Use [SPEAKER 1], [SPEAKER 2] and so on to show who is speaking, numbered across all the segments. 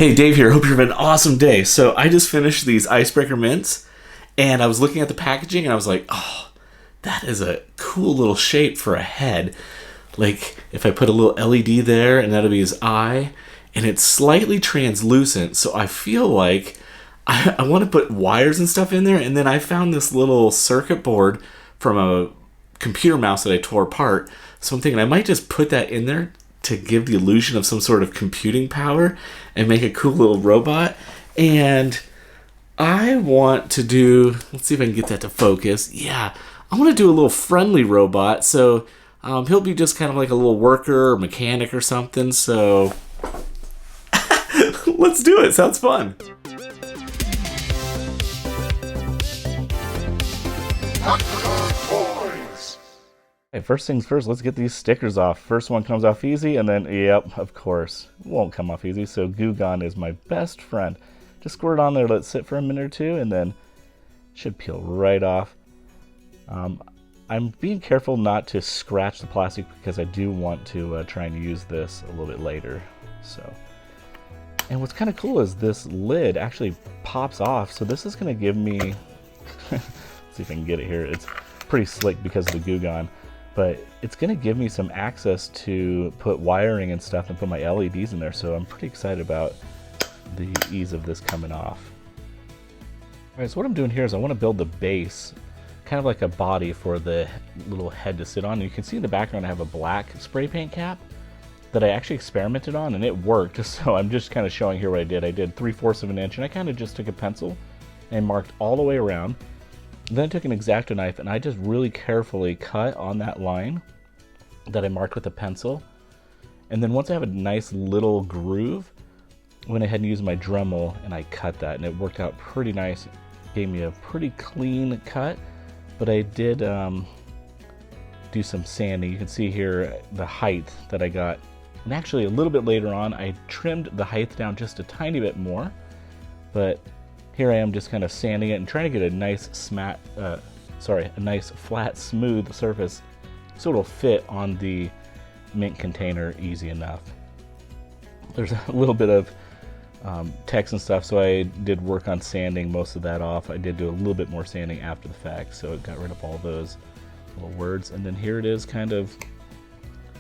[SPEAKER 1] Hey, Dave here. Hope you're having an awesome day. So I just finished these icebreaker mints, and I was looking at the packaging, and I was like, oh, that is a cool little shape for a head. Like, if I put a little LED there, and that'll be his eye, and it's slightly translucent, so I feel like I want to put wires and stuff in there, and then I found this little circuit board from a computer mouse that I tore apart, so I'm thinking I might just put that in there to give the illusion of some sort of computing power and make a cool little robot. And I want to do, let's see if I can get that to focus. Yeah, I want to do a little friendly robot. So he'll be just kind of like a little worker or mechanic or something. So let's do it. Sounds fun. Okay, first things first, let's get these stickers off. First one comes off easy, and then, yep, of course, won't come off easy. So Goo Gone is my best friend. Just squirt it on there, let it sit for a minute or two, and then should peel right off. I'm being careful not to scratch the plastic because I do want to try and use this a little bit later. So, and what's kind of cool is this lid actually pops off. So this is going to give me, let's see if I can get it here. It's pretty slick because of the Goo Gone. But it's going to give me some access to put wiring and stuff and put my LEDs in there, so I'm pretty excited about the ease of this coming off. Alright, so what I'm doing here is I want to build the base, kind of like a body for the little head to sit on. And you can see in the background I have a black spray paint cap that I actually experimented on, and it worked. So I'm just kind of showing here what I did. I did 3/4 of an inch, and I kind of just took a pencil and marked all the way around. Then I took an X-Acto knife and I just really carefully cut on that line that I marked with a pencil. And then once I have a nice little groove, I went ahead and used my Dremel and I cut that, and it worked out pretty nice. It gave me a pretty clean cut, but I did do some sanding. You can see here the height that I got. And actually a little bit later on, I trimmed the height down just a tiny bit more, but here I am just kind of sanding it and trying to get a nice a nice flat, smooth surface so it'll fit on the mint container easy enough. There's a little bit of text and stuff, so I did work on sanding most of that off. I did do a little bit more sanding after the fact, so it got rid of all those little words. And then here it is kind of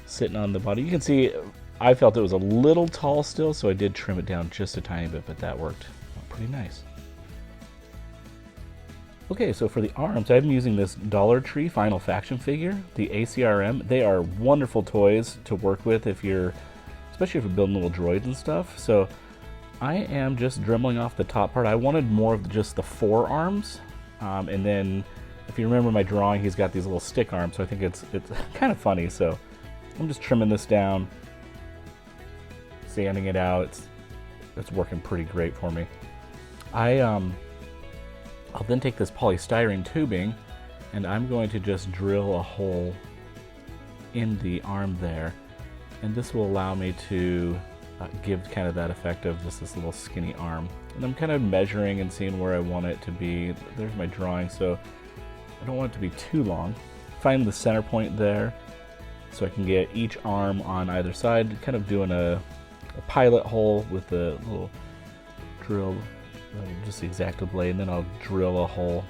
[SPEAKER 1] sitting on the body. You can see I felt it was a little tall still, so I did trim it down just a tiny bit, but that worked pretty nice. Okay, so for the arms, I'm using this Dollar Tree Final Faction figure, the ACRM. They are wonderful toys to work with especially if you're building little droids and stuff. So I am just dremeling off the top part. I wanted more of just the forearms, and then if you remember my drawing, he's got these little stick arms, so I think it's kind of funny. So I'm just trimming this down, sanding it out. It's working pretty great for me. I'll then take this polystyrene tubing and I'm going to just drill a hole in the arm there, and this will allow me to give kind of that effect of just this little skinny arm. And I'm kind of measuring and seeing where I want it to be. There's my drawing, so I don't want it to be too long. Find the center point there so I can get each arm on either side, kind of doing a pilot hole with the little drill, just the X-Acto blade, and then I'll drill a hole.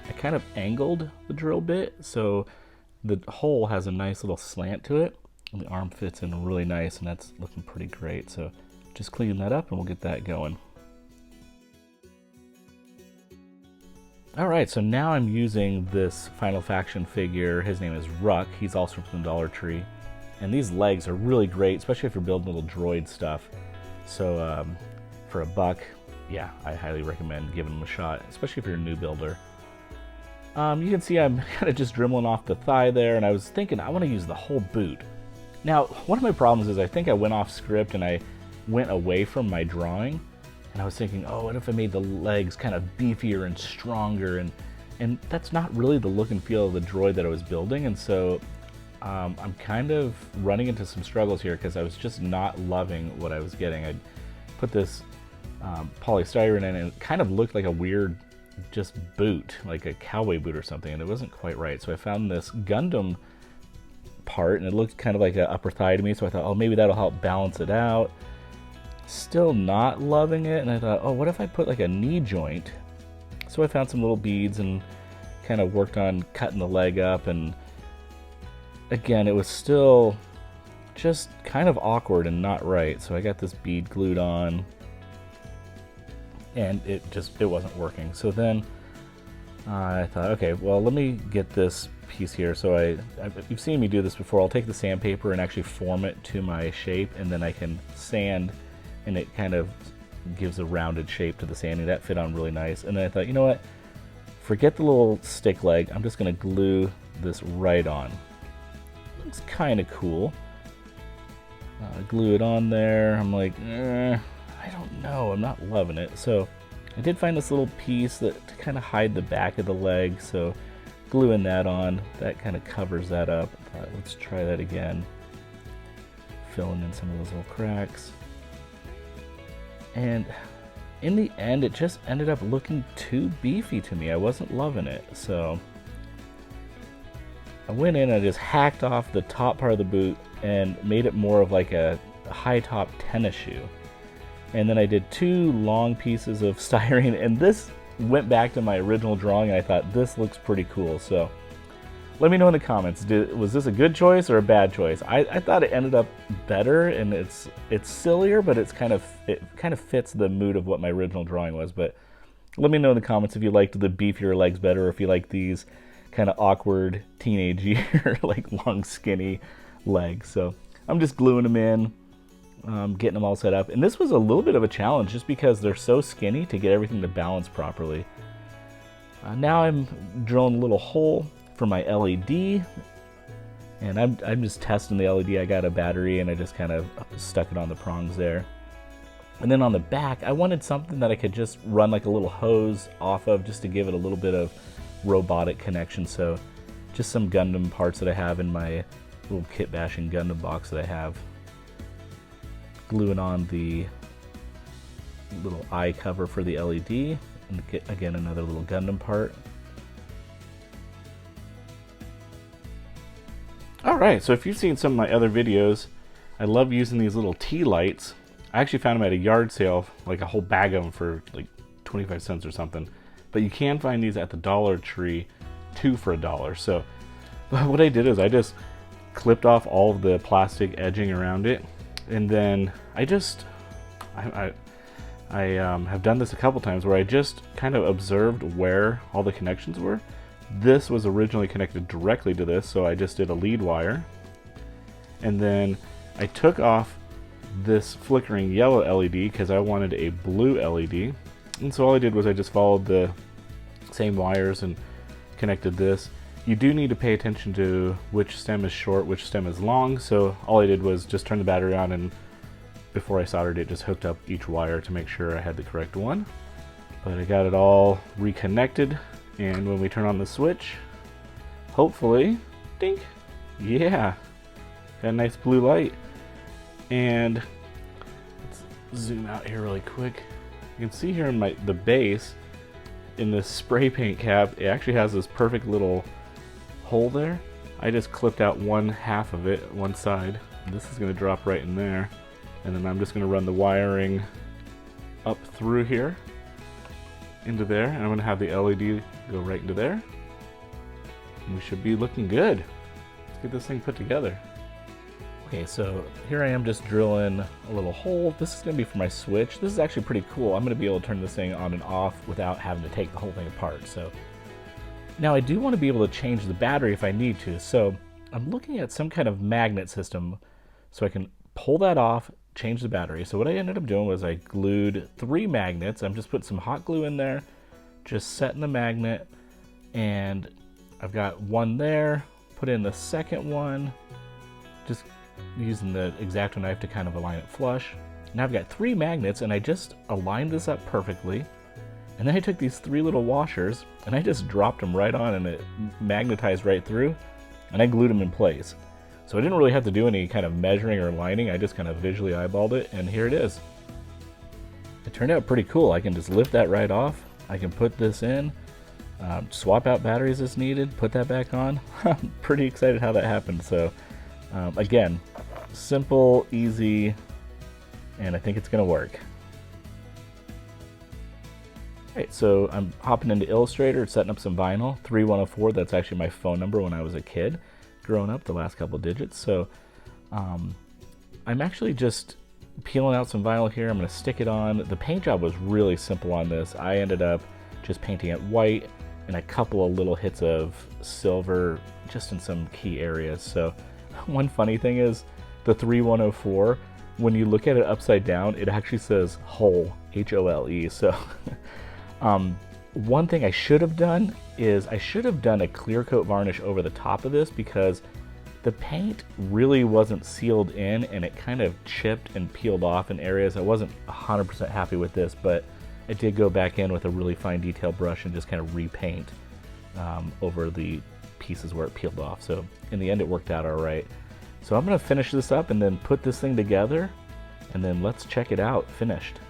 [SPEAKER 1] I kind of angled the drill bit so the hole has a nice little slant to it, and the arm fits in really nice, and that's looking pretty great. So just clean that up and we'll get that going. Alright, so now I'm using this Final Faction figure. His name is Ruck. He's also from the Dollar Tree. And these legs are really great, especially if you're building little droid stuff. So for $1, yeah, I highly recommend giving them a shot, especially if you're a new builder. You can see I'm kind of just dribbling off the thigh there, and I was thinking I want to use the whole boot. Now, one of my problems is I think I went off script and I went away from my drawing, and I was thinking, oh, what if I made the legs kind of beefier and stronger, and that's not really the look and feel of the droid that I was building. And so I'm kind of running into some struggles here because I was just not loving what I was getting. I put this polystyrene in, and it kind of looked like a weird just boot, like a cowboy boot or something, and it wasn't quite right. So I found this Gundam part, and it looked kind of like an upper thigh to me, so I thought, oh, maybe that'll help balance it out. Still not loving it, and I thought, oh, what if I put like a knee joint? So I found some little beads and kind of worked on cutting the leg up, and again, it was still just kind of awkward and not right. So I got this bead glued on, and it wasn't working. So then I thought, okay, well, let me get this piece here. So you've seen me do this before. I'll take the sandpaper and actually form it to my shape, and then I can sand, and it kind of gives a rounded shape to the sanding. That fit on really nice. And then I thought, you know what? Forget the little stick leg. I'm just going to glue this right on. Looks kind of cool. Glue it on there. I'm like, I don't know. I'm not loving it. So I did find this little piece to kind of hide the back of the leg. So gluing that on, that kind of covers that up. Let's try that again. Filling in some of those little cracks. And in the end, it just ended up looking too beefy to me. I wasn't loving it. So I went in and I just hacked off the top part of the boot and made it more of like a high top tennis shoe. And then I did 2 long pieces of styrene, and this went back to my original drawing, and I thought this looks pretty cool. So let me know in the comments, was this a good choice or a bad choice? I thought it ended up better, and it's sillier, but it kind of fits the mood of what my original drawing was. But let me know in the comments if you liked the beefier legs better, or if you like these kind of awkward teenage year, like long skinny legs. So I'm just gluing them in, getting them all set up. And this was a little bit of a challenge just because they're so skinny to get everything to balance properly. Now I'm drilling a little hole for my LED, and I'm just testing the LED. I got a battery and I just kind of stuck it on the prongs there. And then on the back, I wanted something that I could just run like a little hose off of, just to give it a little bit of robotic connection. So just some Gundam parts that I have in my little kit bashing Gundam box that I have. Gluing on the little eye cover for the LED, and again another little Gundam part. Alright, so if you've seen some of my other videos, I love using these little tea lights. I actually found them at a yard sale, like a whole bag of them for like 25 cents or something. But you can find these at the Dollar Tree, 2 for $1. So what I did is I just clipped off all of the plastic edging around it, and then I have done this a couple times where I just kind of observed where all the connections were. This was originally connected directly to this, so I just did a lead wire, and then I took off this flickering yellow LED because I wanted a blue LED. And so all I did was I just followed the same wires and connected this. You do need to pay attention to which stem is short, which stem is long. So all I did was just turn the battery on, and before I soldered it, just hooked up each wire to make sure I had the correct one. But I got it all reconnected, and when we turn on the switch, hopefully, dink, yeah, got a nice blue light. And let's zoom out here really quick. You can see here in the base, in this spray paint cap, it actually has this perfect little hole there. I just clipped out one half of it, one side. This is going to drop right in there. And then I'm just going to run the wiring up through here into there. And I'm going to have the LED go right into there. And we should be looking good. Let's get this thing put together. Okay, so here I am just drilling a little hole. This is going to be for my switch. This is actually pretty cool. I'm going to be able to turn this thing on and off without having to take the whole thing apart. So now I do want to be able to change the battery if I need to. So I'm looking at some kind of magnet system so I can pull that off, change the battery. So what I ended up doing was I glued 3 magnets. I'm just putting some hot glue in there, just setting the magnet, and I've got one there, put in the second one, just using the X-Acto knife to kind of align it flush. Now I've got 3 magnets, and I just aligned this up perfectly. And then I took these 3 little washers and I just dropped them right on, and it magnetized right through, and I glued them in place. So I didn't really have to do any kind of measuring or aligning. I just kind of visually eyeballed it, and here it is. It turned out pretty cool. I can just lift that right off. I can put this in, swap out batteries as needed, put that back on. I'm pretty excited how that happened. So again, simple, easy, and I think it's gonna work. Alright, so I'm hopping into Illustrator, setting up some vinyl. 3104, that's actually my phone number when I was a kid, growing up, the last couple digits. So I'm actually just peeling out some vinyl here. I'm gonna stick it on. The paint job was really simple on this. I ended up just painting it white and a couple of little hits of silver just in some key areas. So one funny thing is the 3104, when you look at it upside down, it actually says hole, H-O-L-E. So one thing I should have done is I should have done a clear coat varnish over the top of this, because the paint really wasn't sealed in and it kind of chipped and peeled off in areas. I wasn't 100% happy with this, but I did go back in with a really fine detail brush and just kind of repaint over the pieces where it peeled off. So in the end it worked out all right. So I'm gonna finish this up and then put this thing together, and then let's check it out finished.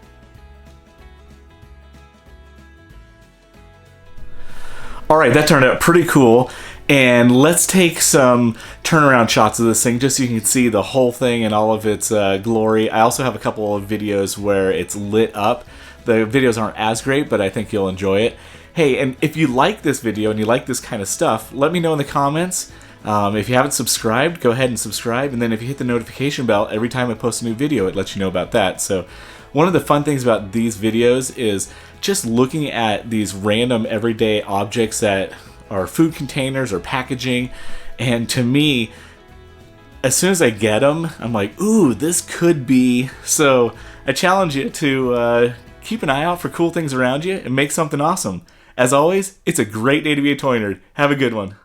[SPEAKER 1] All right, that turned out pretty cool. And let's take some turnaround shots of this thing just so you can see the whole thing and all of its glory. I also have a couple of videos where it's lit up. The videos aren't as great, but I think you'll enjoy it. Hey, and if you like this video and you like this kind of stuff, let me know in the comments. If you haven't subscribed, go ahead and subscribe. And then if you hit the notification bell, every time I post a new video, it lets you know about that. So one of the fun things about these videos is just looking at these random everyday objects that are food containers or packaging. And to me, as soon as I get them, I'm like, ooh, this could be. So I challenge you to keep an eye out for cool things around you and make something awesome. As always, it's a great day to be a toy nerd. Have a good one.